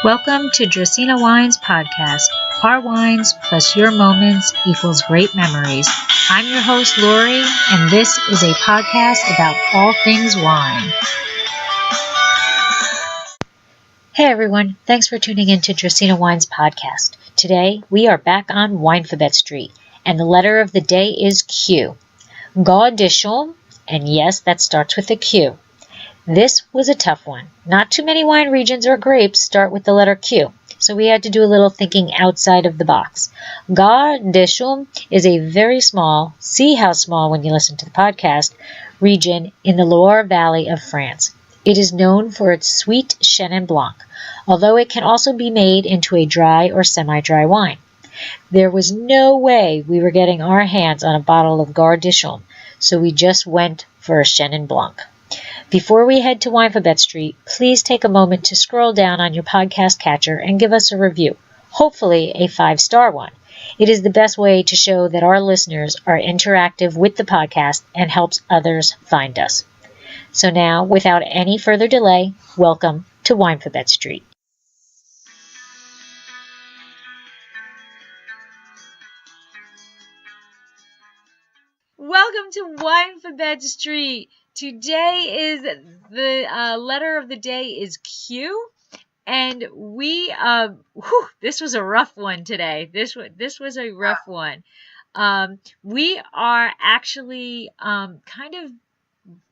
Welcome to Dracaena Wines podcast. Our wines plus your moments equals great memories. I'm your host, Lori, and this is a podcast about all things wine. Hey everyone, thanks for tuning in to Dracaena Wines podcast. Today we are back on Winephabet Street, and the letter of the day is Q. GAAR DU CHOME, and yes, that starts with a Q. This was a tough one. Not too many wine regions or grapes start with the letter Q, so we had to do a little thinking outside of the box. GAAR DU CHOME is a very small, see how small when you listen to the podcast, region in the Loire Valley of France. It is known for its sweet Chenin Blanc, although it can also be made into a dry or semi-dry wine. There was no way we were getting our hands on a bottle of GAAR DU CHOME, so we just went for a Chenin Blanc. Before we head to Winephabet Street, please take a moment to scroll down on your podcast catcher and give us a review, hopefully a 5-star one. It is the best way to show that our listeners are interactive with the podcast and helps others find us. So now, without any further delay, welcome to Winephabet Street. Welcome to Winephabet Street. Today is the letter of the day is Q, and we this was a rough one today. This was a rough one. We are actually kind of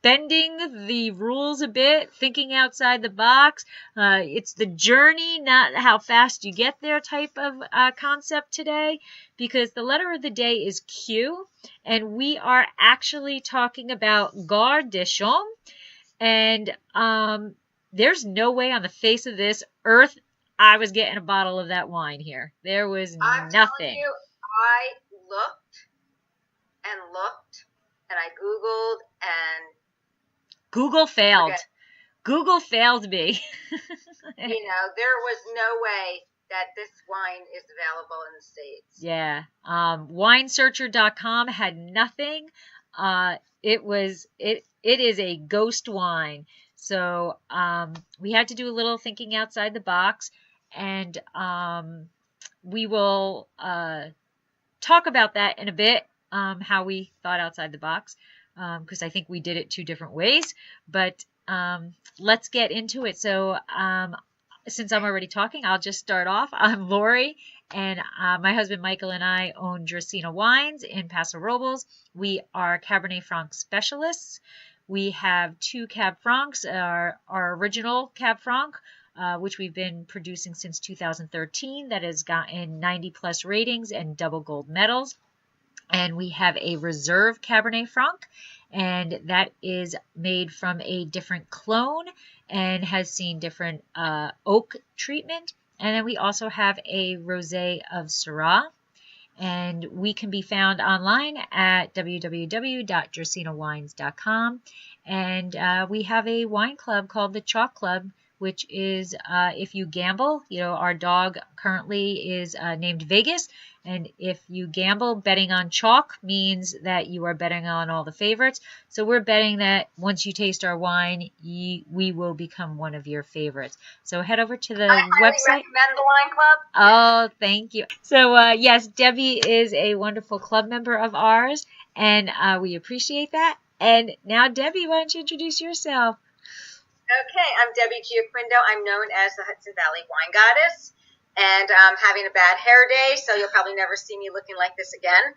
bending the rules a bit, thinking outside the box. It's the journey, not how fast you get there type of concept today, because the letter of the day is Q, and we are actually talking about GAAR DU CHOME, and there's no way on the face of this earth I was getting a bottle of that wine here. There was nothing. I'm telling you, I looked and I Googled and Google failed. Google failed me. There was no way that this wine is available in the States. Yeah. Winesearcher.com had nothing. It is a ghost wine. So we had to do a little thinking outside the box, and we will talk about that in a bit, how we thought outside the box, because I think we did it two different ways. But let's get into it. So since I'm already talking, I'll just start off. I'm Lori, and my husband Michael and I own Dracaena Wines in Paso Robles. We are Cabernet Franc specialists. We have 2 Cab Francs, our original Cab Franc, which we've been producing since 2013, that has gotten 90+ ratings and double gold medals. And we have a Reserve Cabernet Franc, and that is made from a different clone and has seen different oak treatment. And then we also have a Rosé of Syrah, and we can be found online at www.dracaenawines.com. And we have a wine club called the Chalk Club, which is if you gamble. Our dog currently is named Vegas, and if you gamble, betting on chalk means that you are betting on all the favorites. So we're betting that once you taste our wine, we will become one of your favorites. So head over to the website. I recommend the wine club. Oh, thank you. So yes, Debbie is a wonderful club member of ours, and we appreciate that. And now, Debbie, why don't you introduce yourself? Okay, I'm Debbie Giaquindo. I'm known as the Hudson Valley Wine Goddess, and I'm having a bad hair day, so you'll probably never see me looking like this again.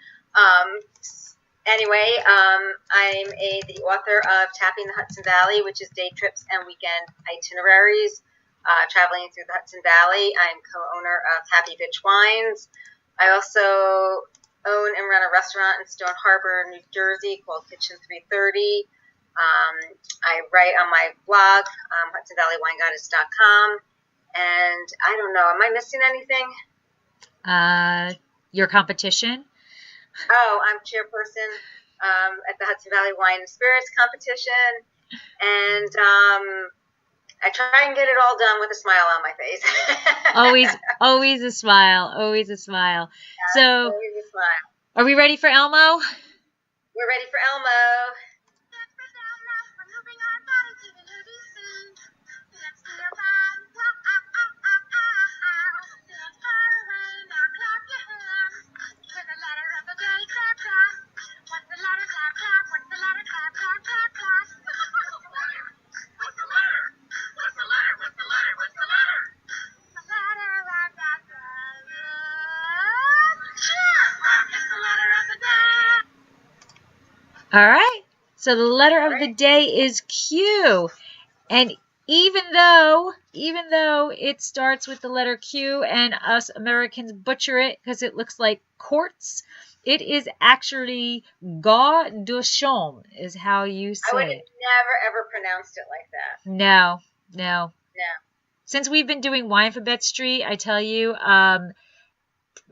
Anyway, I'm the author of Tapping the Hudson Valley, which is day trips and weekend itineraries, traveling through the Hudson Valley. I'm co-owner of Happy Bitch Wines. I also own and run a restaurant in Stone Harbor, New Jersey called Kitchen 330. I write on my blog, HudsonValleyWineGoddess.com, and I don't know, am I missing anything? Your competition? Oh, I'm chairperson at the Hudson Valley Wine and Spirits competition, and I try and get it all done with a smile on my face. always a smile, always a smile. Yeah, so, always a smile. Are we ready for Elmo? We're ready for Elmo. So the letter of the day is Q. And even though it starts with the letter Q and us Americans butcher it because it looks like quartz, it is actually GAAR du Chaume is how you say I would have it. never, ever pronounced it like that. No. No. Since we've been doing Winephabet Street, I tell you,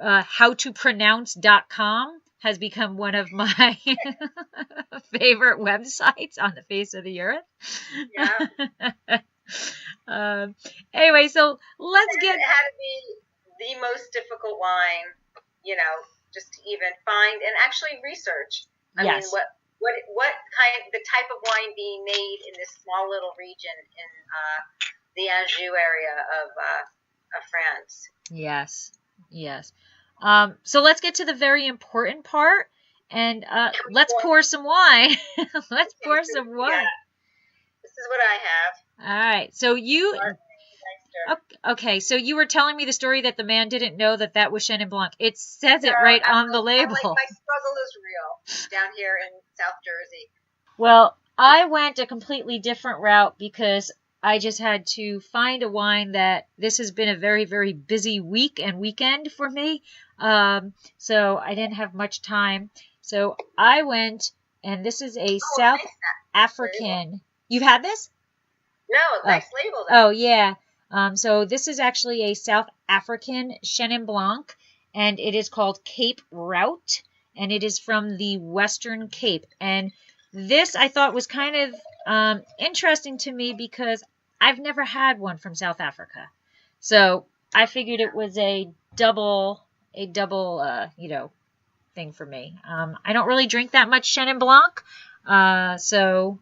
howtopronounce.com has become one of my favorite websites on the face of the earth. Yeah. Anyway, so let's get... It had to be the most difficult wine, just to even find and actually research. I mean, what kind, the type of wine being made in this small little region in the Anjou area of France. Yes. So let's get to the very important part, and let's pour some wine. Let's pour some wine. Yeah. This is what I have. All right. So you... Okay, so you were telling me the story that the man didn't know that was Chenin Blanc. It says it right on the label. My struggle is real down here in South Jersey. Well, I went a completely different route because I just had to find a wine that this has been a very, very busy week and weekend for me. So I didn't have much time. So I went, and this is a South African. You've had this? No, nice label. Oh, yeah. So this is actually a South African Chenin Blanc, and it is called Cape Route, and it is from the Western Cape. And this I thought was kind of interesting to me because I've never had one from South Africa. So I figured it was a double thing for me. I don't really drink that much Chenin Blanc, so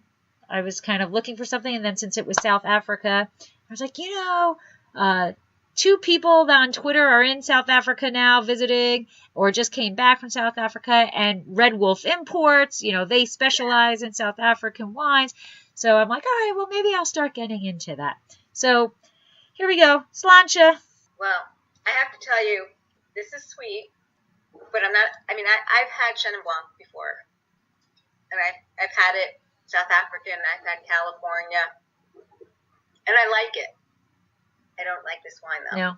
I was kind of looking for something, and then since it was South Africa, I was like, 2 people on Twitter are in South Africa now visiting or just came back from South Africa, and Red Wolf Imports, they specialize in South African wines. So I'm like, all right, well, maybe I'll start getting into that. So here we go. Sláinte. Well, I have to tell you, this is sweet, but I've had Chenin Blanc before, and I've had it South African, I've had California, and I like it. I don't like this wine, though.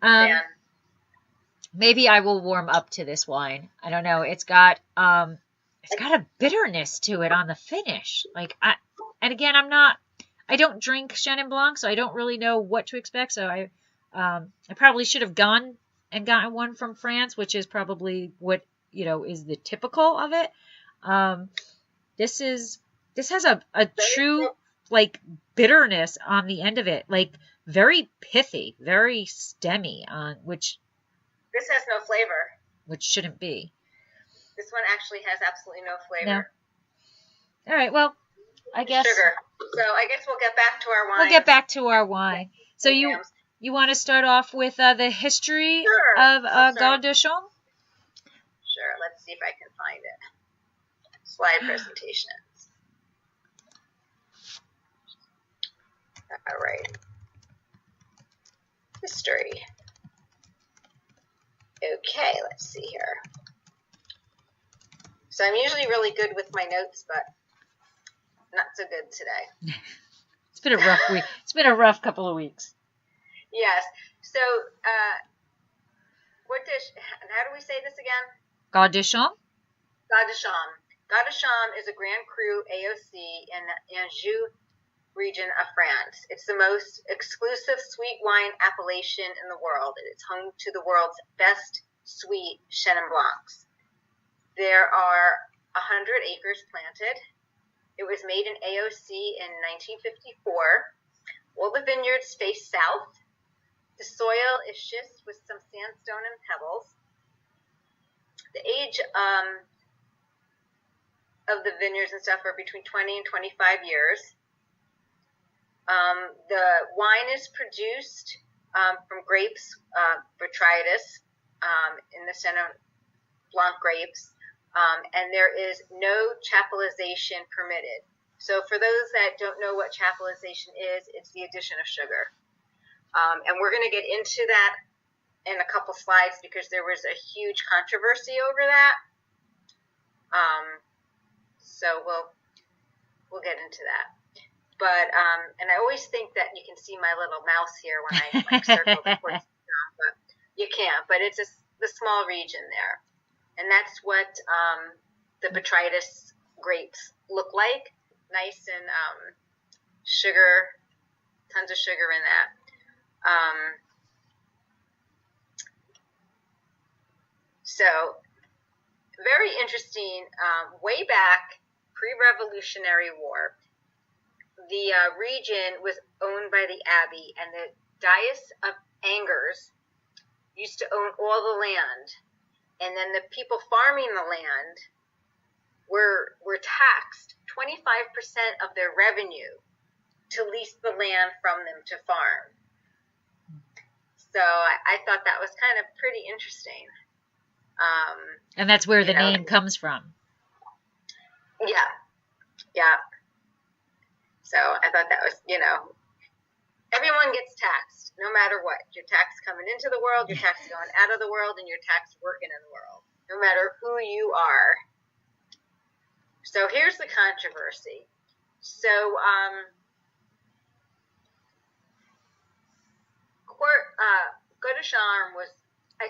No. Maybe I will warm up to this wine. I don't know. It's got a bitterness to it on the finish. I don't drink Chenin Blanc, so I don't really know what to expect. So I probably should have gone and gotten one from France, which is probably what is the typical of it. This has a true bitterness on the end of it, very pithy, very stemmy which this has no flavor. Which shouldn't be. This one actually has absolutely no flavor. No. All right, well, I guess sugar. So I guess we'll get back to our wine. We'll get back to our wine. So you want to start off with the history of GAAR du Chaume? Sure. Let's see if I can find it. Slide presentations. All right. History. Okay, let's see here. So I'm usually really good with my notes, but not so good today. It's been a rough week. It's been a rough couple of weeks. Yes. So, how do we say this again? GAAR du Chaume? GAAR du Chaume. GAAR du Chaume is a Grand Cru AOC in the Anjou region of France. It's the most exclusive sweet wine appellation in the world. It's home to the world's best sweet Chenin Blancs. There are 100 acres planted. It was made in AOC in 1954. All the vineyards face south. The soil is schist with some sandstone and pebbles. The age of the vineyards and stuff are between 20 and 25 years. The wine is produced from grapes, botrytis, in the Chenin Blanc grapes, and there is no chapelization permitted. So for those that don't know what chapelization is, it's the addition of sugar. And we're going to get into that in a couple slides because there was a huge controversy over that. So we'll get into that. But and I always think that you can see my little mouse here when I circle the Quarts de Chaume, but you can't. But it's the small region there, and that's what the botrytis grapes look like. Nice and sugar, tons of sugar in that. So very interesting. Way back, pre-Revolutionary War, the region was owned by the abbey, and the Diocese of Angers used to own all the land, and then the people farming the land were taxed 25% of their revenue to lease the land from them to farm. So I thought that was kind of pretty interesting. And that's where the name comes from. Yeah. So I thought that was, everyone gets taxed, no matter what. Your tax coming into the world, your tax going out of the world, and your tax working in the world, no matter who you are. So here's the controversy. So, Quarts de Chaume was, I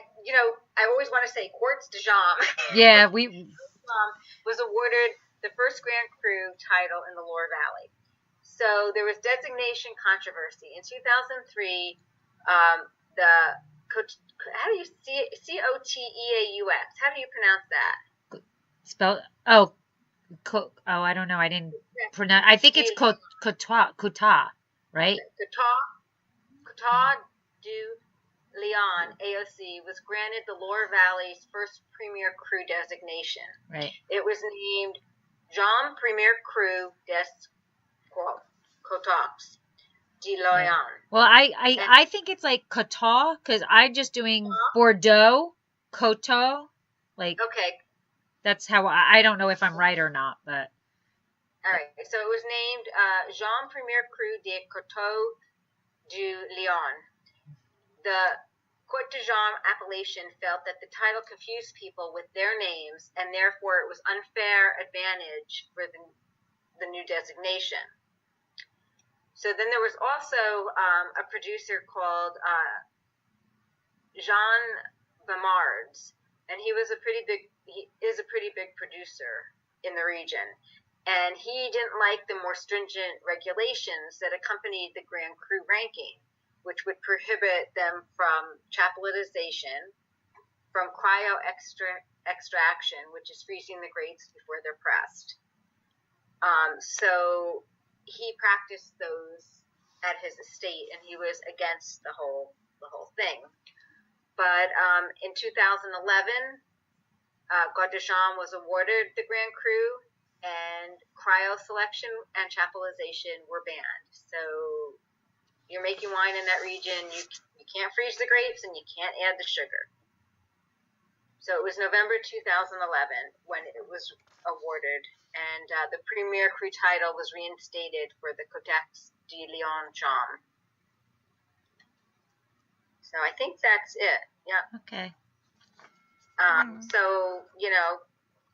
always want to say Quarts de Chaume. Yeah, was awarded the first Grand Cru title in the Loire Valley. So there was designation controversy. In 2003, how do you see it? Coteaux. How do you pronounce that? I don't know. I didn't pronounce. I think it's Coteaux, right? Coteaux du Layon, AOC, was granted the Loire Valley's first Premier Cru designation. Right. It was named Jean Premier Cru des Coteaux de Layon. Well, I think it's like Coteaux, because I'm just doing Bordeaux, Coteaux. Like, okay. That's how I don't know if I'm right or not, but. All right. So it was named Jean Premier Cru des Coteaux du Layon. The Quarts de Chaume appellation felt that the title confused people with their names, and therefore it was unfair advantage for the new designation. So then there was also a producer called Jean Bamards, and he is a pretty big producer in the region. And he didn't like the more stringent regulations that accompanied the Grand Cru ranking, which would prohibit them from chapelization, from cryo-extraction, which is freezing the grapes before they're pressed. So he practiced those at his estate, and he was against the whole thing. But in 2011, Quarts de Chaume was awarded the Grand Cru, and cryo selection and chapelization were banned. So you're making wine in that region, you can't freeze the grapes and you can't add the sugar. So it was November 2011 when it was awarded, and the Premier Cru title was reinstated for the Coteaux de Chaume. So I think that's it. Yeah. Okay. So,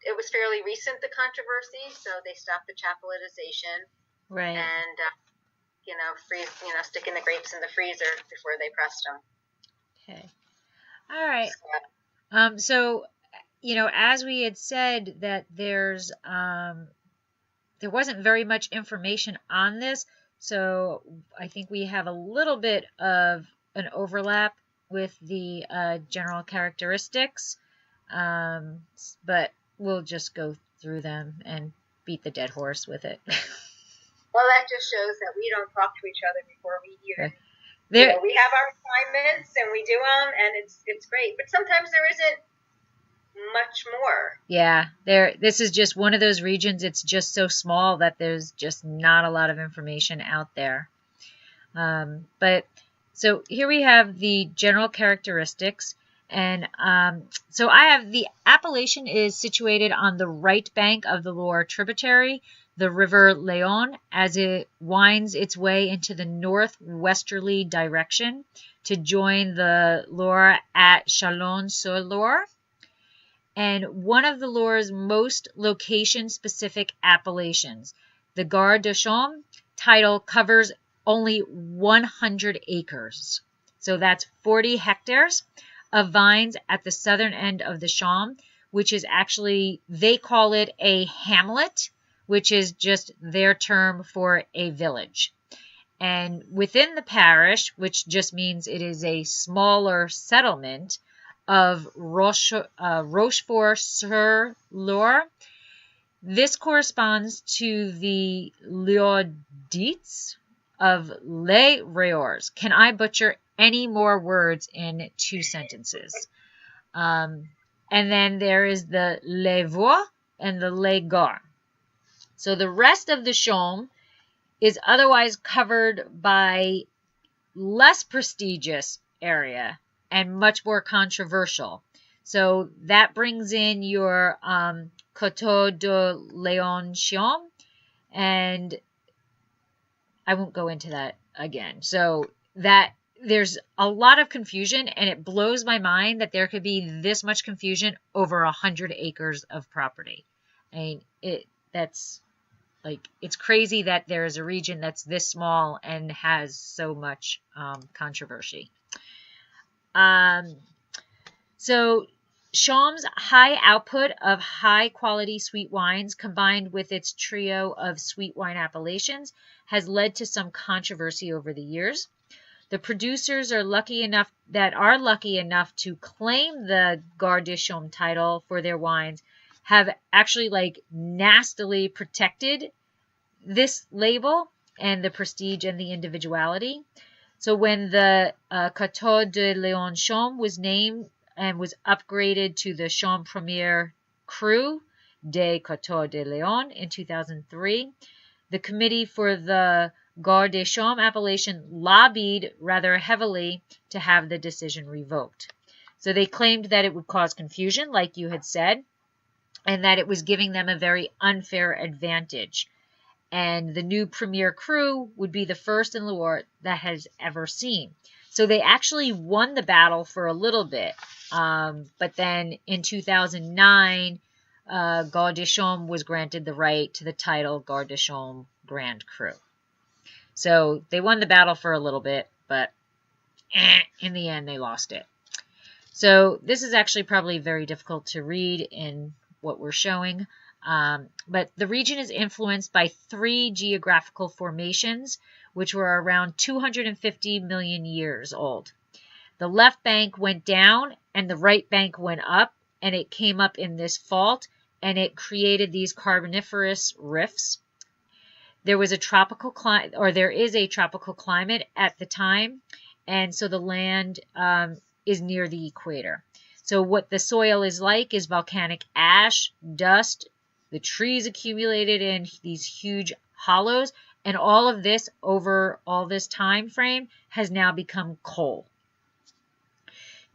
it was fairly recent, the controversy, so they stopped the chapelization. Right. And, sticking the grapes in the freezer before they pressed them. Okay. All right. So, as we had said that there wasn't very much information on this, so I think we have a little bit of an overlap with the general characteristics, but we'll just go through them and beat the dead horse with it. Well, that just shows that we don't talk to each other before we even. We have our assignments and we do them, and it's great. But sometimes there isn't much more. Yeah, this is just one of those regions. It's just so small that there's just not a lot of information out there. But so here we have the general characteristics. And so I have the appellation is situated on the right bank of the Loire tributary, the river Layon, as it winds its way into the northwesterly direction to join the Loire at Chalon-sur-Loire. and one of the Loire's most location-specific appellations. The GAAR du Chaume title covers only 100 acres. So that's 40 hectares of vines at the southern end of the Chaume, which is actually, they call it a hamlet, which is just their term for a village. And within the parish, which just means it is a smaller settlement of Rochefort-sur-Loire, this corresponds to the Liaudites of Les Rieurs. Can I butcher any more words in 2 sentences? And then there is the Les Voix and the Les Gars. So the rest of the Chaume is otherwise covered by less prestigious area and much more controversial. So that brings in your Coteau de Layon Chaume, and I won't go into that again. So that there's a lot of confusion, and it blows my mind that there could be this much confusion over 100 acres of property. I mean, that's like, it's crazy that there is a region that's this small and has so much controversy. So Chaume's high output of high-quality sweet wines, combined with its trio of sweet wine appellations, has led to some controversy over the years. The producers are lucky enough to claim the GAAR du Chaume title for their wines have actually like nastily protected this label and the prestige and the individuality. So when the Coteau de Layon Chaume was named and was upgraded to the Chaume Premier Cru des Coteaux de Layon in 2003, the committee for the GAAR du Chaume appellation lobbied rather heavily to have the decision revoked. So they claimed that it would cause confusion, like you had said, and that it was giving them a very unfair advantage. And the new Premier Cru would be the first in Loire that has ever seen. So they actually won the battle for a little bit. But then in 2009, GAAR du Chaume was granted the right to the title GAAR du Chaume Grand Cru. So they won the battle for a little bit, but in the end they lost it. So this is actually probably very difficult to read in what we're showing. But the region is influenced by 3 geographical formations, which were around 250 million years old. The left bank went down and the right bank went up, and it came up in this fault, and it created these carboniferous rifts. There was a tropical climate, or there is a tropical climate at the time, and so the land is near the equator. So what the soil is like is volcanic ash, dust, the trees accumulated in these huge hollows, and all of this over all this time frame has now become coal.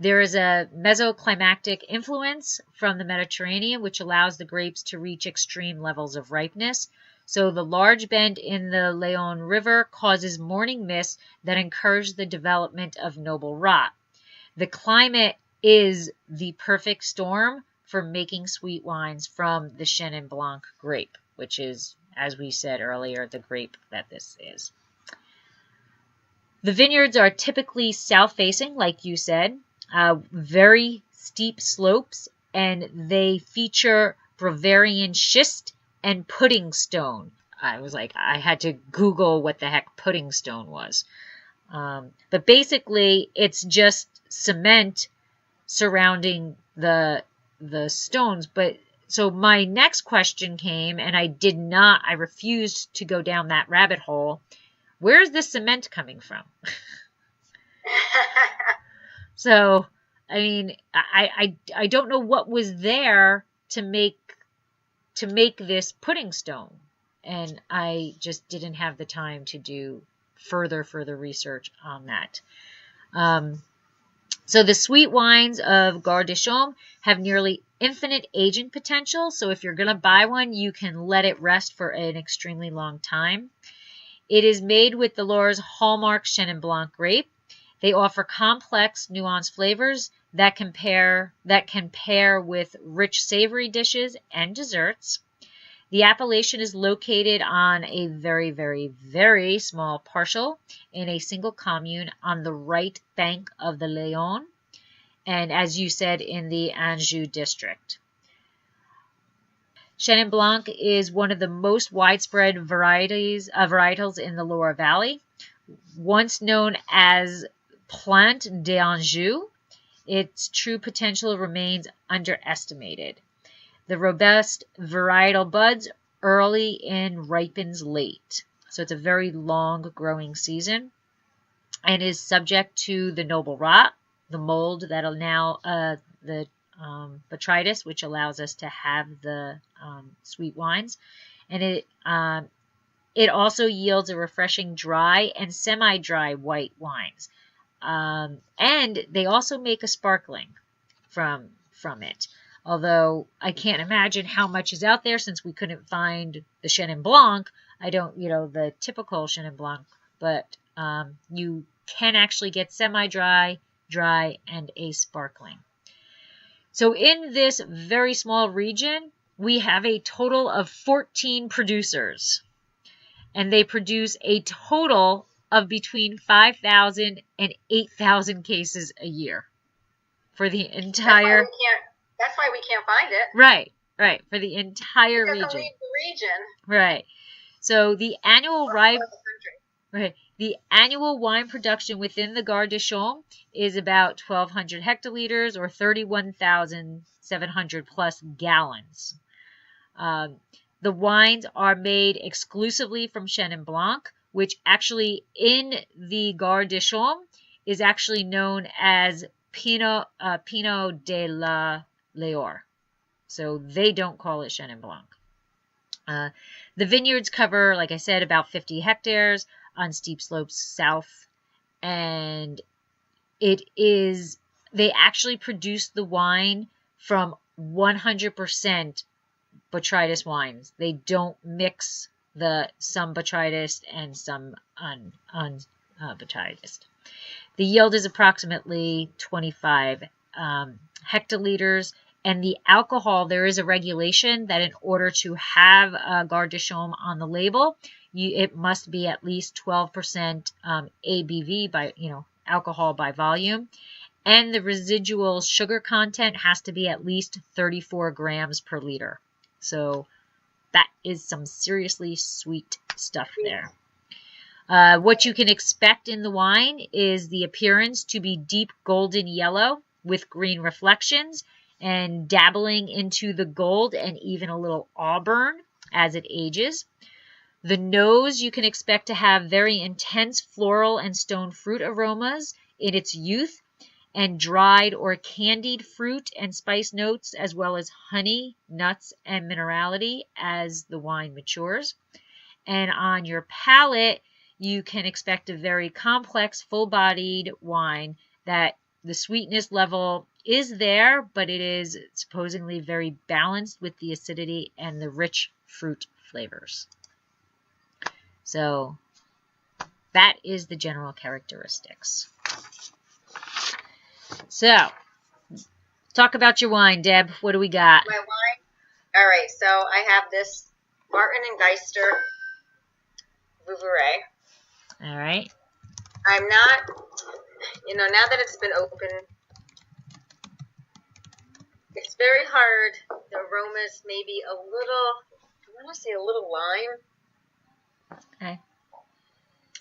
There is a mesoclimatic influence from the Mediterranean, which allows the grapes to reach extreme levels of ripeness. So the large bend in the Layon River causes morning mists that encourage the development of noble rot. The climate is the perfect storm for making sweet wines from the Chenin Blanc grape, which is, as we said earlier, the grape that this is. The vineyards are typically south-facing, like you said, very steep slopes, and they feature Bavarian schist and pudding stone. I had to Google what the heck pudding stone was. But basically, it's just cement surrounding the stones. But so my next question came, and I refused to go down that rabbit hole. Where is this cement coming from? So, I mean, I don't know what was there to make this pudding stone, and I just didn't have the time to do further research on that. So the sweet wines of GAAR du Chaume have nearly infinite aging potential. So if you're going to buy one, you can let it rest for an extremely long time. It is made with the Loire's hallmark Chenin Blanc grape. They offer complex, nuanced flavors that can pair with rich savory dishes and desserts. The appellation is located on a very, very, very small parcel in a single commune on the right bank of the Layon, and as you said, in the Anjou district. Chenin Blanc is one of the most widespread varietals in the Loire Valley. Once known as Plante d'Anjou, its true potential remains underestimated. The robust varietal buds early and ripens late. So it's a very long growing season and is subject to the noble rot, the mold that'll now, the botrytis, which allows us to have the sweet wines. And it also yields a refreshing dry and semi-dry white wines. And they also make a sparkling from it. Although I can't imagine how much is out there since we couldn't find the Chenin Blanc. I don't, the typical Chenin Blanc, but you can actually get semi-dry, dry, and a sparkling. So in this very small region, we have a total of 14 producers, and they produce a total of between 5,000 and 8,000 cases a year for the entire. That's why we can't find it. Right, for the entire region. Leave the region. Right. So the annual wine production within the GAAR DU CHOME is about 1,200 hectoliters or 31,700 plus gallons. The wines are made exclusively from Chenin Blanc, which actually in the GAAR DU CHOME is actually known as Pinot de la Layor. So they don't call it Chenin Blanc. The vineyards cover, like I said, about 50 hectares on steep slopes south, and they actually produce the wine from 100% botrytis wines. They don't mix some botrytis and some unbotrytis. The yield is approximately 25 hectoliters, and the alcohol, there is a regulation that in order to have GAAR DU CHOME on the label, it must be at least 12% ABV by alcohol by volume, and the residual sugar content has to be at least 34 grams per liter. So that is some seriously sweet stuff there. What you can expect in the wine is the appearance to be deep golden yellow with green reflections and dabbling into the gold and even a little auburn as it ages. The nose you can expect to have very intense floral and stone fruit aromas in its youth, and dried or candied fruit and spice notes, as well as honey, nuts, and minerality as the wine matures. And on your palate, you can expect a very complex, full-bodied wine that the sweetness level is there, but it is supposedly very balanced with the acidity and the rich fruit flavors. So that is the general characteristics. So, talk about your wine, Deb. What do we got? My wine? All right, so I have this Martin & Geister Vouvray. All right. I'm not, now that it's been open, it's very hard. The aromas maybe a little, I want to say a little lime. Okay.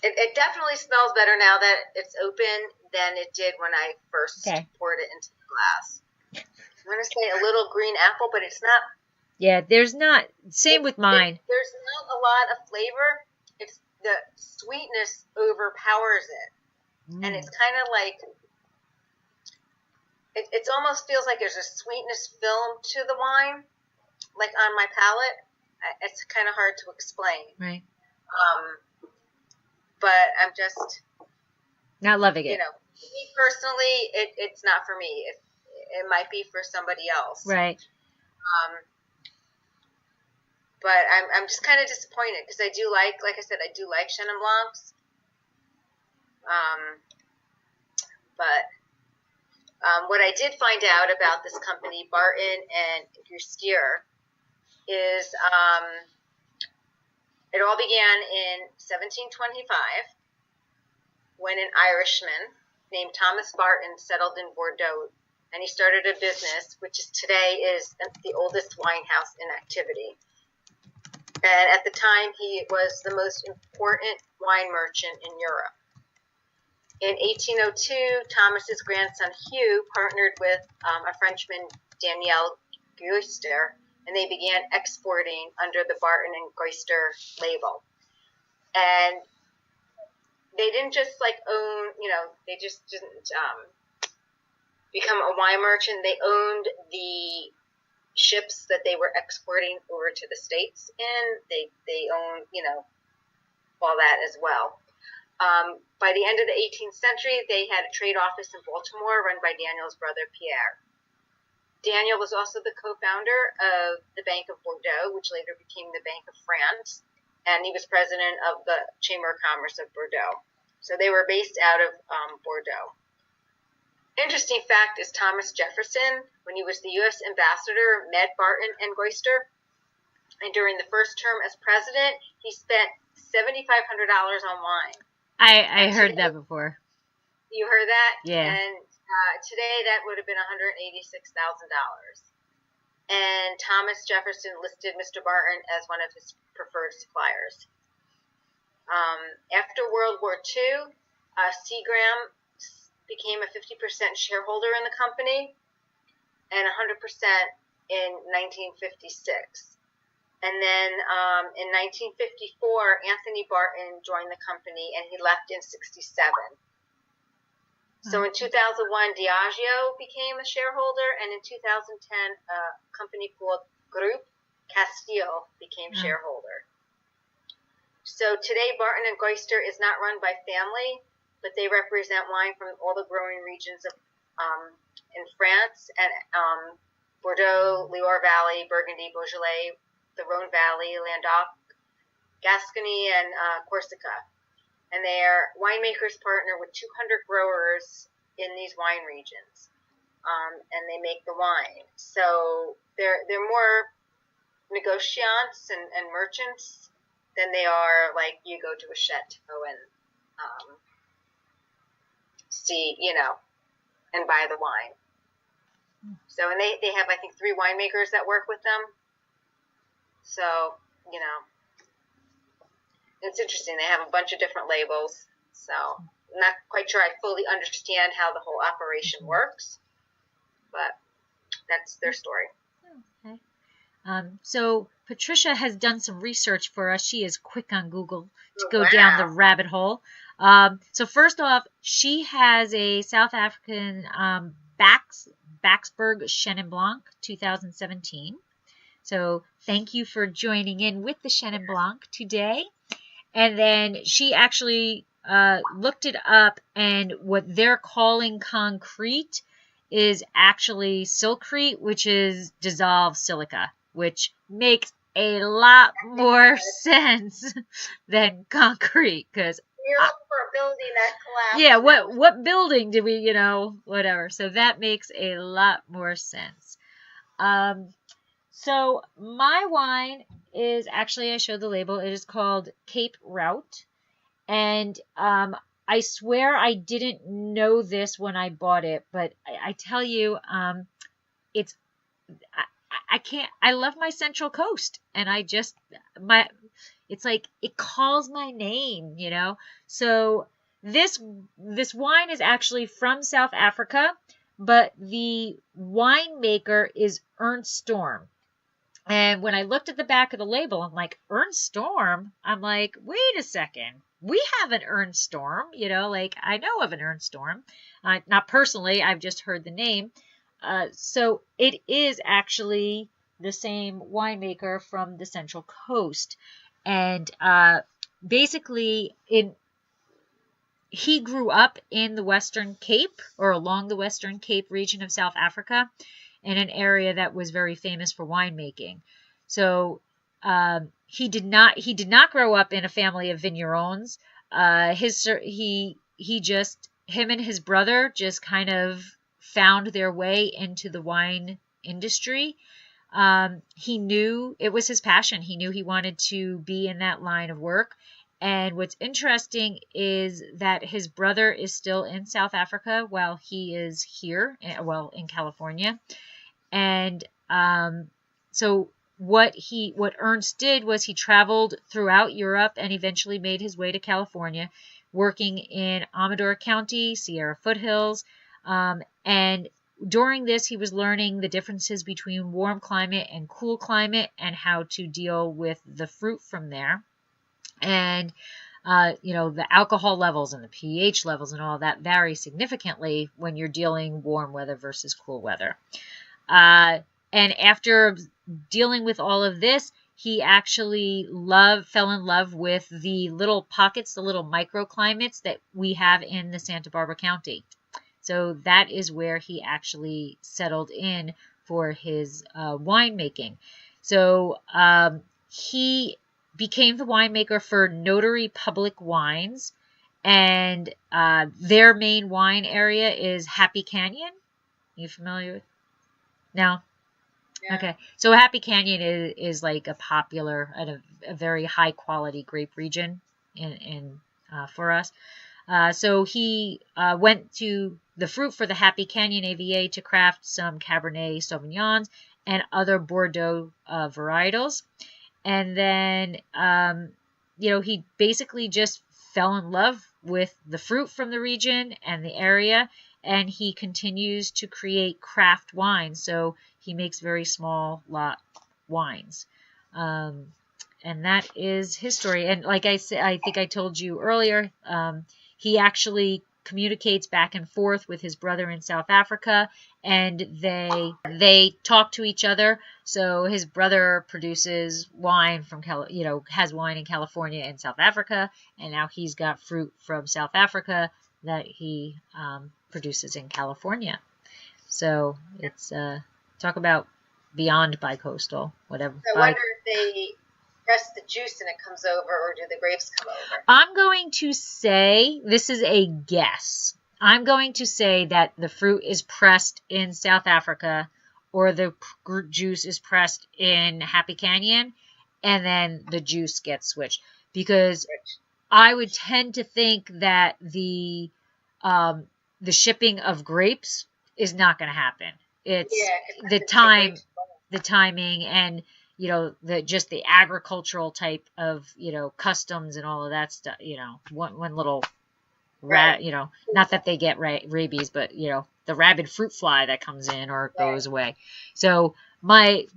It definitely smells better now that it's open than it did when I first poured it into the glass. I want to say a little green apple, but it's not. Yeah, there's not. Same with mine. There's not a lot of flavor. It's the sweetness overpowers it. And it's kind of like, it almost feels like there's a sweetness film to the wine, like on my palate. It's kind of hard to explain. Right. But I'm just not loving it. Me personally, it's not for me. It might be for somebody else. Right. But I'm just kind of disappointed because I do like I said, I do like Chenin Blancs. But What I did find out about this company, Barton and Gustier, is it all began in 1725 when an Irishman named Thomas Barton settled in Bordeaux, and he started a business which today is the oldest wine house in activity. And at the time, he was the most important wine merchant in Europe. In 1802, Thomas's grandson Hugh partnered with a Frenchman, Daniel Guister, and they began exporting under the Barton and Guister label. And they didn't just own, they just didn't become a wine merchant. They owned the ships that they were exporting over to the States in. They owned, all that as well. By the end of the 18th century, they had a trade office in Baltimore run by Daniel's brother, Pierre. Daniel was also the co-founder of the Bank of Bordeaux, which later became the Bank of France, and he was president of the Chamber of Commerce of Bordeaux. So they were based out of Bordeaux. Interesting fact is Thomas Jefferson, when he was the U.S. ambassador, met Barton and Guister, and during the first term as president, he spent $7,500 on wine. I heard that before. You heard that? Yeah. And today that would have been $186,000. And Thomas Jefferson listed Mr. Barton as one of his preferred suppliers. After World War II, Seagram became a 50% shareholder in the company and 100% in 1956. And then in 1954, Anthony Barton joined the company, and he left in 67. So in 2001, Diageo became a shareholder, and in 2010, a company called Groupe Castile became shareholder. So today, Barton and Guister is not run by family, but they represent wine from all the growing regions of in France and Bordeaux, Loire Valley, Burgundy, Beaujolais, the Rhone Valley, Languedoc, Gascony, and Corsica. And their winemakers partner with 200 growers in these wine regions, and they make the wine. So they're more negociants and merchants than they are like you go to a chateau and see, and buy the wine. So, and they have, I think, 3 winemakers that work with them. So, it's interesting. They have a bunch of different labels. So, I'm not quite sure I fully understand how the whole operation works, but that's their story. Okay. So Patricia has done some research for us. She is quick on Google to go down the rabbit hole. So first off, she has a South African Baxberg Chenin Blanc 2017. So thank you for joining in with the Chenin Blanc today. And then she actually looked it up, and what they're calling concrete is actually silcrete, which is dissolved silica, which makes a lot more sense than concrete. Because you're looking for a building that collapsed. Yeah, what building did we, whatever. So that makes a lot more sense. So my wine is actually, I showed the label, it is called Cape Route. And I swear I didn't know this when I bought it, but I tell you, I love my Central Coast, and it's like, it calls my name, So this wine is actually from South Africa, but the winemaker is Ernst Storm. And when I looked at the back of the label, I'm like, Ernst Storm? I'm like, wait a second. We have an Ernst Storm, I know of an Ernst Storm. Not personally, I've just heard the name. So it is actually the same winemaker from the Central Coast. And basically, he grew up in the Western Cape, or along the Western Cape region of South Africa, in an area that was very famous for winemaking. So he did not grow up in a family of vignerons. Him and his brother just kind of found their way into the wine industry. He knew it was his passion. He knew he wanted to be in that line of work. And what's interesting is that his brother is still in South Africa while he is here, well, in California. And so what Ernst did was he traveled throughout Europe and eventually made his way to California, working in Amador County, Sierra Foothills, and during this, he was learning the differences between warm climate and cool climate and how to deal with the fruit from there. And, the alcohol levels and the pH levels and all that vary significantly when you're dealing warm weather versus cool weather. And after dealing with all of this, he actually fell in love with the little pockets, the little microclimates that we have in the Santa Barbara County. So that is where he actually settled in for his winemaking. So he became the winemaker for Notary Public Wines, and their main wine area is Happy Canyon. You familiar with? No? Yeah. Okay. So Happy Canyon is like a popular and a very high quality grape region for us. So he went to the fruit for the Happy Canyon AVA to craft some Cabernet Sauvignons and other Bordeaux varietals. And then, he basically just fell in love with the fruit from the region and the area, and he continues to create craft wines. So he makes very small lot wines. And that is his story. And like I said, I think I told you earlier, he actually communicates back and forth with his brother in South Africa, and they talk to each other. So his brother produces wine from has wine in California and South Africa, and now he's got fruit from South Africa that he produces in California. So it's talk about beyond bicoastal, whatever. I wonder if they press the juice and it comes over, or do the grapes come over? I'm going to say, this is a guess, I'm going to say that the fruit is pressed in South Africa, or the juice is pressed in Happy Canyon, and then the juice gets switched. Because I would tend to think that the shipping of grapes is not going to happen. It's the timing, and the agricultural type of, customs and all of that stuff, one little not that they get rabies, but, the rabid fruit fly that comes in or goes away. So my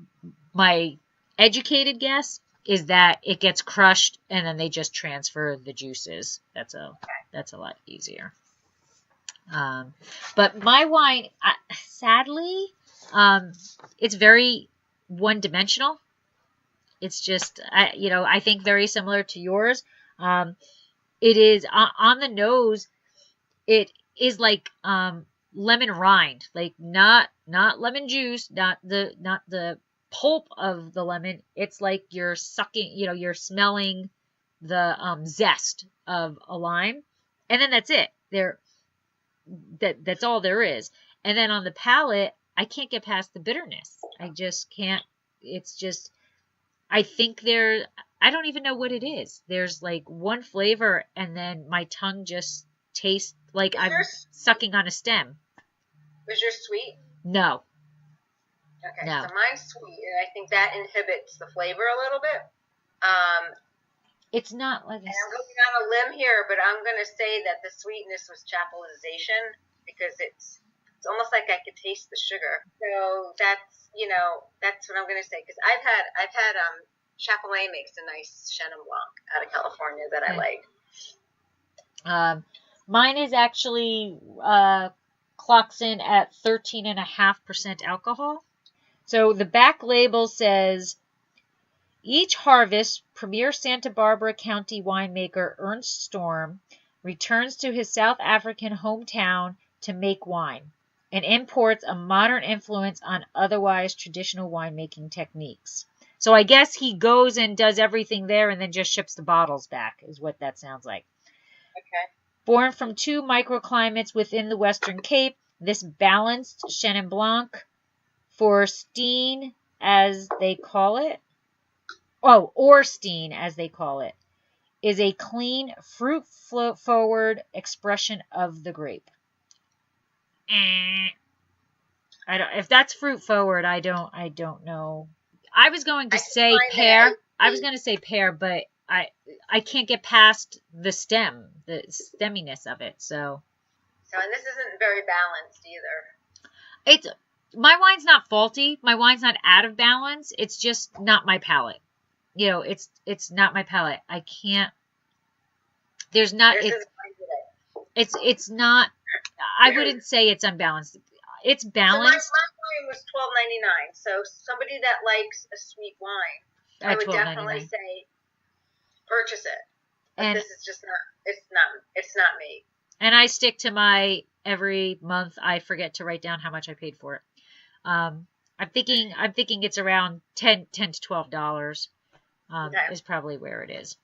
educated guess is that it gets crushed and then they just transfer the juices. That's a lot easier. But my wine, sadly, it's very one-dimensional. It's just, I think very similar to yours. It is on the nose. It is like lemon rind, like not lemon juice, not the pulp of the lemon. It's like you're sucking, you're smelling the zest of a lime, and then that's it. That's all there is. And then on the palate, I can't get past the bitterness. I just can't. It's just, I think I don't even know what it is. There's like one flavor, and then my tongue just tastes like I'm sucking on a stem. Was yours sweet? No. Okay, no. So mine's sweet, and I think that inhibits the flavor a little bit. It's not like. And I'm going on a limb here, but I'm going to say that the sweetness was chapelization, because it's almost like I could taste the sugar. So that's what I'm going to say, because I've had Chapelain makes a nice Chenin Blanc out of California that I like. Mine is actually clocks in at 13.5% alcohol. So the back label says, each harvest, premier Santa Barbara County winemaker Ernst Storm returns to his South African hometown to make wine, and imports a modern influence on otherwise traditional winemaking techniques. So I guess he goes and does everything there and then just ships the bottles back, is what that sounds like. Okay. Born from 2 microclimates within the Western Cape, this balanced Chenin Blanc for Steen, as they call it. Oh, or Steen, as they call it, is a clean, fruit-forward expression of the grape. If that's fruit-forward, I don't know. I was going to say pear. I was going to say pear, but I can't get past the stemminess of it. So and this isn't very balanced either. My wine's not faulty. My wine's not out of balance. It's just not my palate. You know, it's not my palate. I can't. There's not. It's not. I wouldn't say it's unbalanced. It's balanced. So my wine was $12.99. So somebody that likes a sweet wine, I would definitely say purchase it. But this is just not. It's not me. And I stick to my every month. I forget to write down how much I paid for it. I'm thinking it's around $10 to $12. Is probably where it is.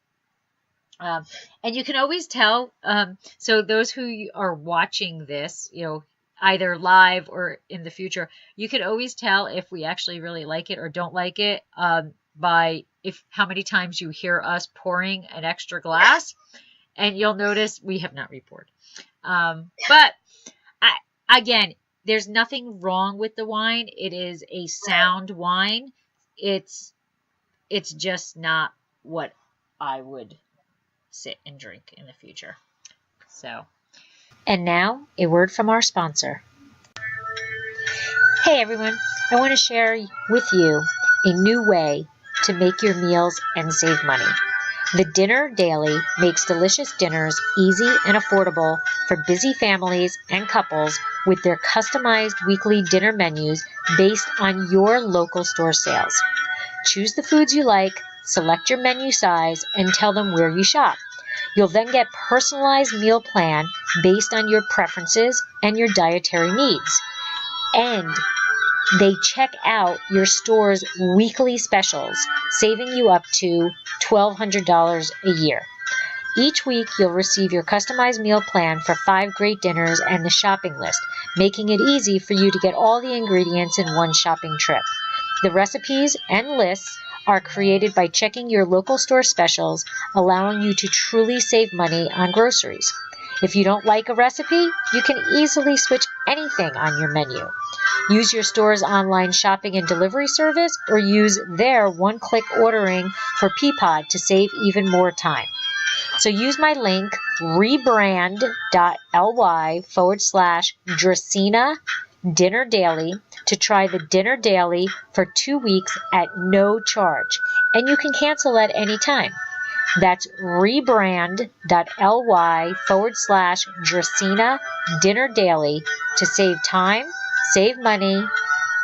And you can always tell. So those who are watching this, you know, either live or in the future, you can always tell if we actually really like it or don't like it by how many times you hear us pouring an extra glass. And you'll notice we have not reported. But again, there's nothing wrong with the wine. It is a sound wine. It's just not what I would sit and drink in the future. So, and now a word from our sponsor. Hey everyone, I want to share with you a new way to make your meals and save money. The Dinner Daily makes delicious dinners easy and affordable for busy families and couples with their customized weekly dinner menus based on your local store sales. Choose the foods you like, select your menu size, and tell them where you shop. You'll then get personalized meal plan based on your preferences and your dietary needs. And they check out your store's weekly specials, saving you up to $1,200 a year. Each week, you'll receive your customized meal plan for 5 great dinners and the shopping list, making it easy for you to get all the ingredients in one shopping trip. The recipes and lists are created by checking your local store specials, allowing you to truly save money on groceries. If you don't like a recipe, you can easily switch anything on your menu. Use your store's online shopping and delivery service, or use their one-click ordering for Peapod to save even more time. So use my link, rebrand.ly/Dracaena Dinner Daily, to try the Dinner Daily for 2 weeks at no charge, and you can cancel at any time. That's rebrand.ly/Dracaena Dinner Daily to save time, save money,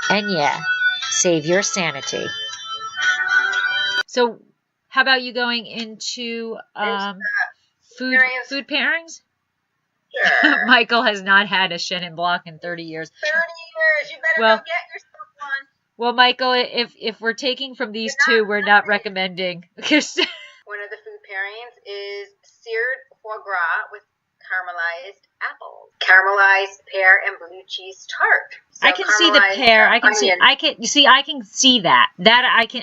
and save your sanity. So, how about you going into food pairings? Sure. Michael has not had a Chenin Blanc in 30 years. 30 years. You better go get yourself one. Well, Michael, if we're taking from these two, we're not recommending. One of the food pairings is seared foie gras with caramelized apples, caramelized pear and blue cheese tart. So I can see the pear. I can see that.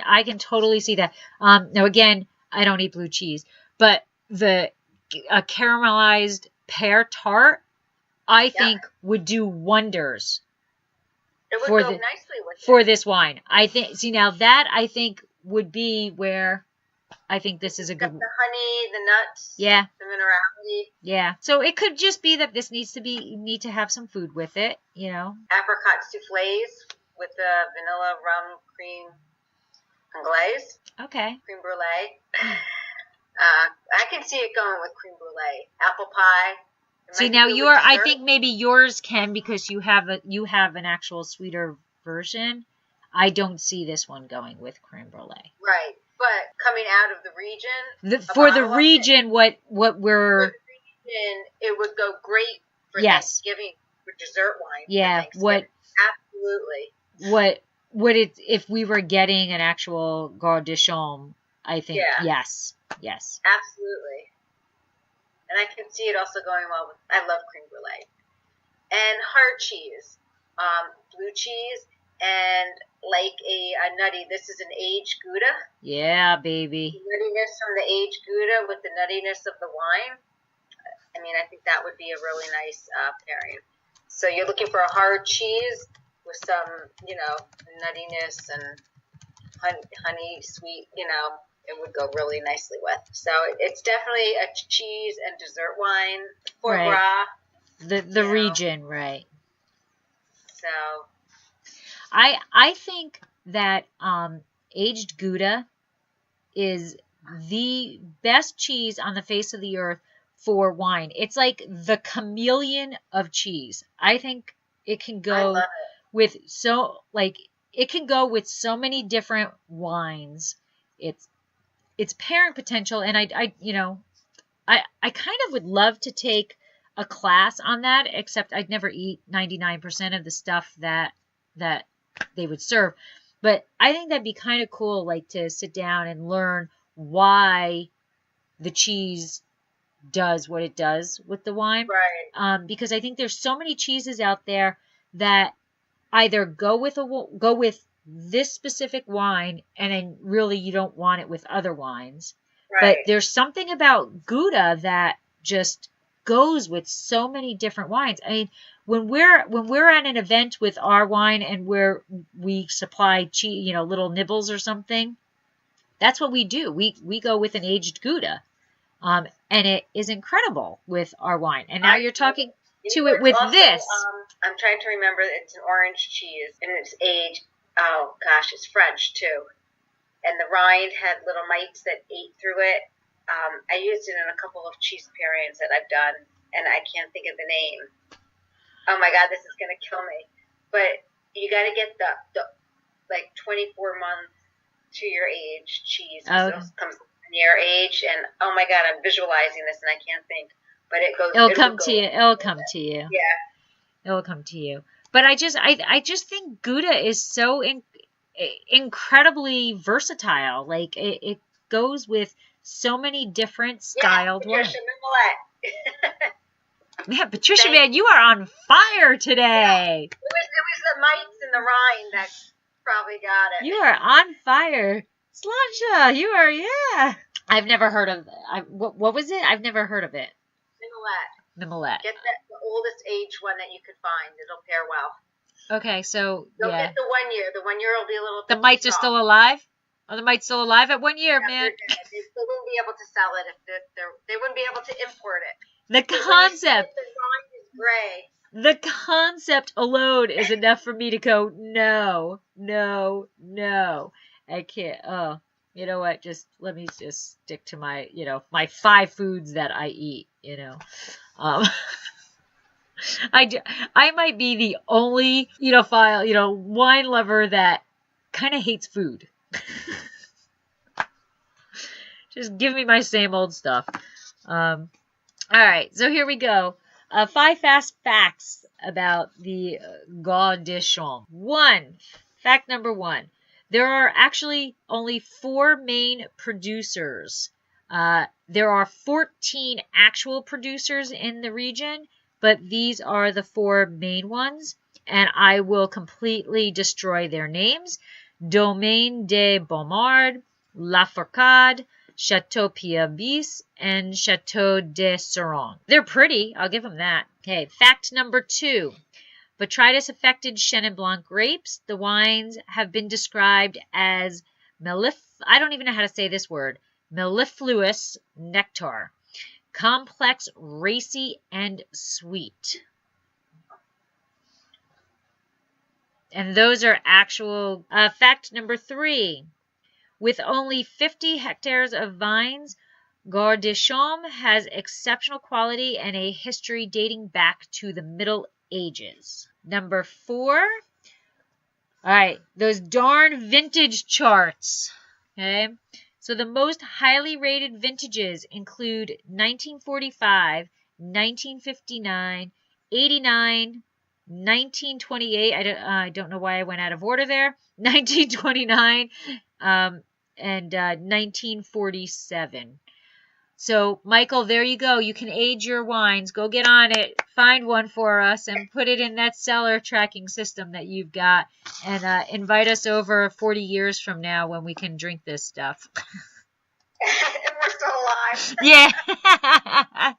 I can totally see that. Now again, I don't eat blue cheese, but a caramelized pear tart, I think would do wonders. It would go nicely for this wine. I think would be where I think this is a good. The honey, the nuts, the minerality. Yeah. So it could just be that this need to have some food with it, you know. Apricot soufflés with the vanilla rum cream anglaise. Okay. Cream brulee. I can see it going with cream brulee. Apple pie. See, now I think maybe yours can, because you have an actual sweeter version. I don't see this one going with creme brulee. Right. But coming out of the region, it would go great for Thanksgiving, for dessert wine. Yeah. Absolutely. If we were getting an actual GAAR DU CHOME, I think yes. Absolutely. And I can see it also going well with. I love creme brulee. and hard cheese, blue cheese, and like a nutty. This is an aged Gouda. Yeah, baby. The nuttiness from the aged Gouda with the nuttiness of the wine. I mean, I think that would be a really nice pairing. So you're looking for a hard cheese with some, nuttiness and honey, sweet, it would go really nicely with. So it's definitely a cheese and dessert wine. Foie gras. The region, right. So I think that aged Gouda is the best cheese on the face of the earth for wine. It's like the chameleon of cheese. I think it can go with it can go with so many different wines. It's pairing potential, and I kind of would love to take a class on that, except I'd never eat 99% of the stuff that they would serve. But I think that'd be kind of cool, like to sit down and learn why the cheese does what it does with the wine. Right. Because I think there's so many cheeses out there that either go with this specific wine, and then really you don't want it with other wines. Right. But there's something about Gouda that just goes with so many different wines. I mean, when we're at an event with our wine and we supply cheese, little nibbles or something, that's what we do. We go with an aged Gouda, and it is incredible with our wine. And now you're talking to it with also, this. I'm trying to remember. It's an orange cheese, and it's aged. Oh gosh, it's French too, and the rind had little mites that ate through it. I used it in a couple of cheese pairings that I've done, and I can't think of the name. Oh my God, this is gonna kill me. But you got to get the 24-month to your age cheese. Oh. It comes near age, and oh my God, I'm visualizing this and I can't think. But it goes. It'll come to you. It'll come to you. Yeah. It'll come to you. But I just think Gouda is so incredibly versatile. Like it goes with so many different styled wines. Patricia Mimolette. Man, Patricia, man, you are on fire today. It was the mites in the rind that probably got it. You are on fire. Sláinte, you are, yeah. I've never heard of it. What was it? I've never heard of it. Mimolette. Get the oldest age one that you could find. It'll pair well. Okay, so Don't get the 1 year. The 1 year will be a little. The mites are still alive? Are the mites still alive at 1 year, man? They wouldn't be able to sell it if they wouldn't be able to import it. The concept. The rind is gray. The concept alone is enough for me to go, no. I can't. Oh, you know what? Let me just stick to my, my 5 foods that I eat, I might be the only, wine lover that kind of hates food. Just give me my same old stuff. All right, so here we go. 5 fast facts about the GAAR de Chaume. Fact number 1. There are actually only 4 main producers. There are 14 actual producers in the region, but these are the 4 main ones, and I will completely destroy their names. Domaine de Beaumard, La Fourcade, Chateau Piabis, and Chateau de Seron. They're pretty, I'll give them that. Okay, fact number 2. Botrytis affected Chenin Blanc grapes. The wines have been described as I don't even know how to say this word, mellifluous nectar. Complex, racy, and sweet. And those are actual. Fact number 3. With only 50 hectares of vines, GAAR de Chaume has exceptional quality and a history dating back to the Middle Ages. Number 4. All right, those darn vintage charts. Okay. So the most highly rated vintages include 1945, 1959, 89, 1928. I don't know why I went out of order there. 1929 and 1947. So, Michael, there you go. You can age your wines. Go get on it. find one for us and put it in that cellar tracking system that you've got, and invite us over 40 years from now when we can drink this stuff. And we're still alive. Yeah.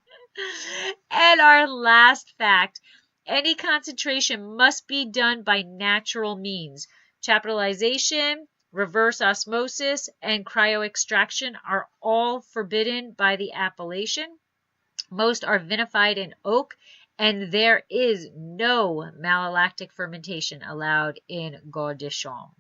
And our last fact, any concentration must be done by natural means. Chaptalization, reverse osmosis, and cryoextraction are all forbidden by the appellation. Most are vinified in oak, and there is no malolactic fermentation allowed in GAAR DU CHOME.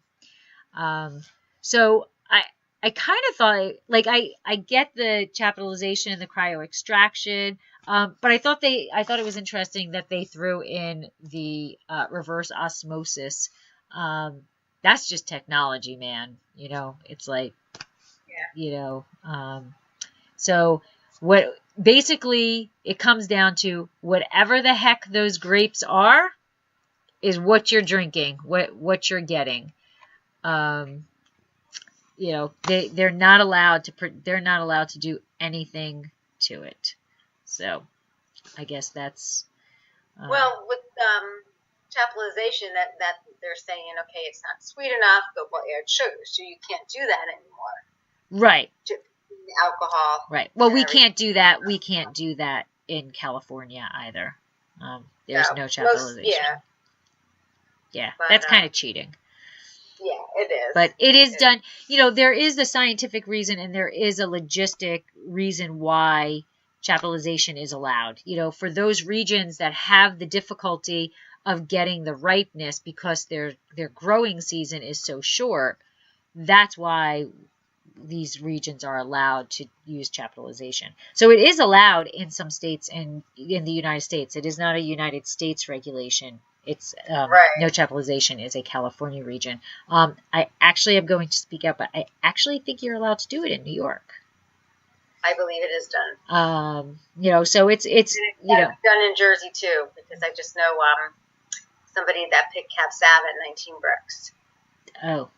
So I kind of thought, like, I get the chaptalization and the cryoextraction, but I thought it was interesting that they threw in the reverse osmosis. That's just technology, man. You know, it's like, you know, so what basically it comes down to, whatever the heck those grapes are is what you're drinking, what you're getting. You know, they're not allowed to do anything to it. So I guess that's well, with chaptalization, that they're saying, okay, it's not sweet enough, but we'll add sugar, so you can't do that anymore. Right. Alcohol. Right. Well, we can't do that. We can't do that in California either. There's no chaptalization. Yeah, but, that's kind of cheating. Yeah, it is. But it is done. You know, there is the scientific reason and there is a logistic reason why chaptalization is allowed. You know, for those regions that have the difficulty of getting the ripeness because their growing season is so short, that's why these regions are allowed to use chaptalization. So it is allowed in some states and in the United States. It is not a United States regulation. It's no chaptalization is a California region. I actually am going to speak out, but I actually think you're allowed to do it in New York. I believe it is done. You know, so it's you know, done in Jersey too, because I just know somebody that picked Cab Sav at 19 bricks. Oh.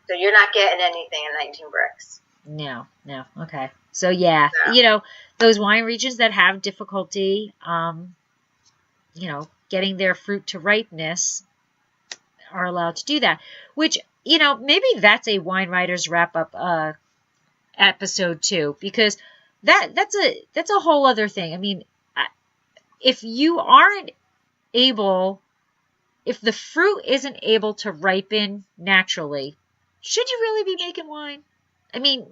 So you're not getting anything at 19 bricks. No. Okay. So yeah, you know, those wine regions that have difficulty, you know, getting their fruit to ripeness are allowed to do that. Which, you know, maybe that's a Wine Writers Wrap Up episode too, because that's a whole other thing. I mean, if you aren't able, if the fruit isn't able to ripen naturally, should you really be making wine? I mean,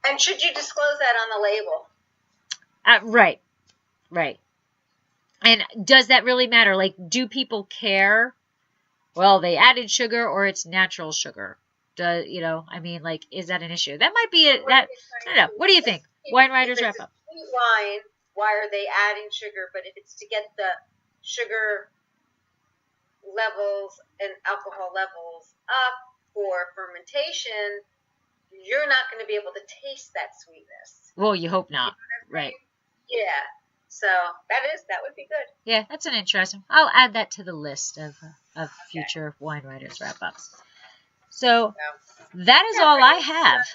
and should you disclose that on the label? Right. And does that really matter? Like, do people care? Well, they added sugar or it's natural sugar. You know, I mean, like, is that an issue? That might be it. I don't know. What do you think? Wine Writers Wrap Up. Wine, why are they adding sugar? But if it's to get the sugar levels and alcohol levels up for fermentation, you're not going to be able to taste that sweetness. Well, you hope not. Right. Yeah. So that would be good. Yeah, that's an interesting. I'll add that to the list of future Wine Writers Wrap Ups. So that is all I have.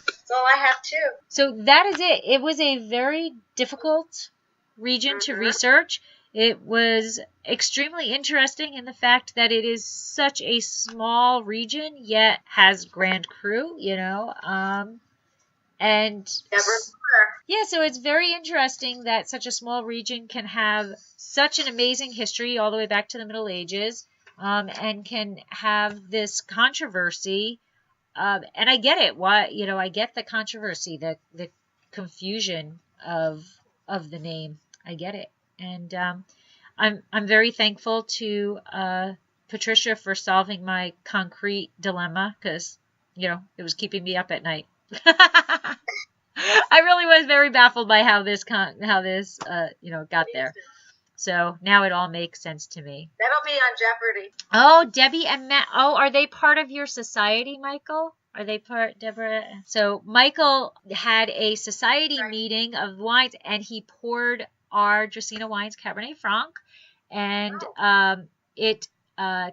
That's all I have too. So that is it. It was a very difficult region to research. It was extremely interesting in the fact that it is such a small region, yet has Grand Cru, you know. And yeah, so it's very interesting that such a small region can have such an amazing history all the way back to the Middle Ages, and can have this controversy. And I get it. Why, you know, I get the controversy, the confusion of the name. I get it. And I'm very thankful to Patricia for solving my concrete dilemma, because, you know, it was keeping me up at night. I really was very baffled by how this you know, got there. So now it all makes sense to me. That'll be on Jeopardy. Oh, Debbie and Matt. Oh, are they part of your society, Michael? Are they part, Deborah? So Michael had a society meeting of wines, and he poured our Dracaena Wines Cabernet Franc, and it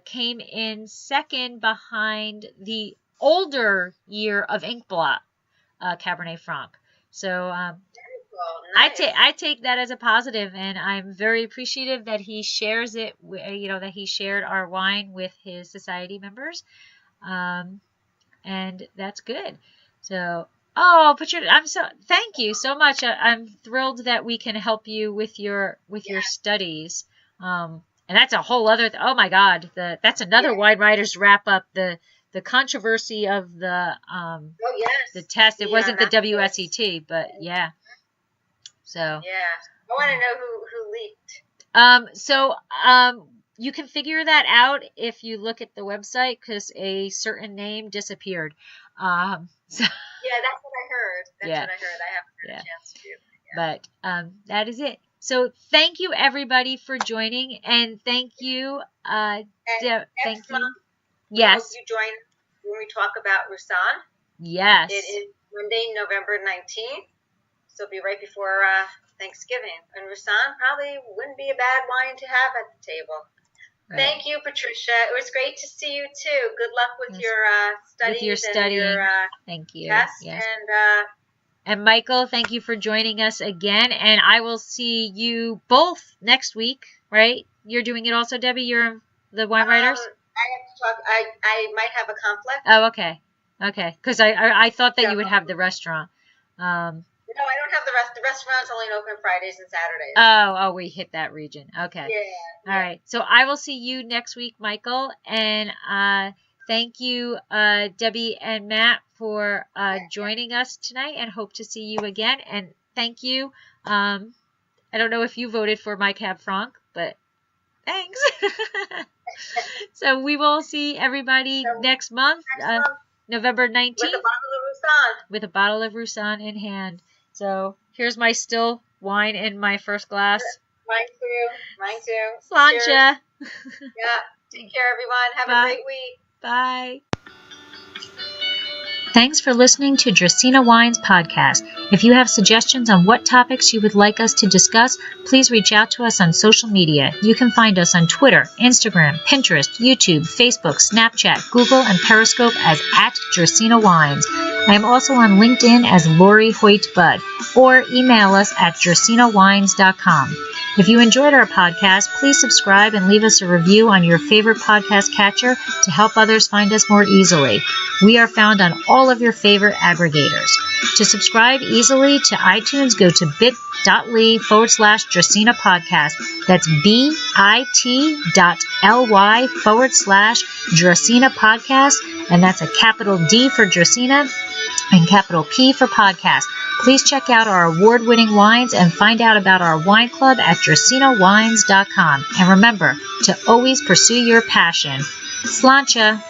came in second behind the older year of Inkblot Cabernet Franc. So nice. I take that as a positive, and I'm very appreciative that he shares it. That he shared our wine with his society members, and that's good. So, thank you so much. I'm thrilled that we can help you with your studies. And that's a whole other. Oh my God, that's another wine writers wrap up the controversy of the the test. It wasn't the WSET, but yeah. So I want to know who leaked. You can figure that out if you look at the website, because a certain name disappeared. Yeah, that's what I heard. That's what I heard. I haven't had a chance to do it. Yeah. But that is it. So thank you everybody for joining, and thank you. Thank you. Yes. You join when we talk about Roussan. Yes. It is Monday, November 19th. So it'll be right before Thanksgiving. And Roussan probably wouldn't be a bad wine to have at the table. Right. Thank you, Patricia. It was great to see you too. Good luck with your studies. With your studying. And your, thank you. Test. Yes. And Michael, thank you for joining us again. And I will see you both next week, right? You're doing it also, Debbie? You're the wine writers? I have to talk. I might have a conflict. Oh, okay. Okay. Because I thought that you would have the restaurant. No, I don't have the rest. The restaurant's only open Fridays and Saturdays. Oh, we hit that region. Okay. Yeah. All right. So I will see you next week, Michael. And thank you, Debbie and Matt, for joining us tonight, and hope to see you again. And thank you. I don't know if you voted for my Cab Franc, but thanks. So we will see everybody next month, November 19th. With a bottle of Roussan in hand. So here's my still wine in my first glass. Mine too. Sláinte. Yeah. Take care, everyone. Have a great week. Bye. Thanks for listening to Dracaena Wines podcast. If you have suggestions on what topics you would like us to discuss, please reach out to us on social media. You can find us on Twitter, Instagram, Pinterest, YouTube, Facebook, Snapchat, Google, and Periscope as @Dracaena Wines. I am also on LinkedIn as Lori Hoyt Budd, or email us at dracaenawines.com. If you enjoyed our podcast, please subscribe and leave us a review on your favorite podcast catcher to help others find us more easily. We are found on all of your favorite aggregators. To subscribe easily to iTunes, go to bit.ly/Dracaena podcast. That's bit.ly/Dracaena podcast. And that's a capital D for Dracaena and capital P for podcast. Please check out our award-winning wines and find out about our wine club at dracaenawines.com. And remember to always pursue your passion. Sláinte.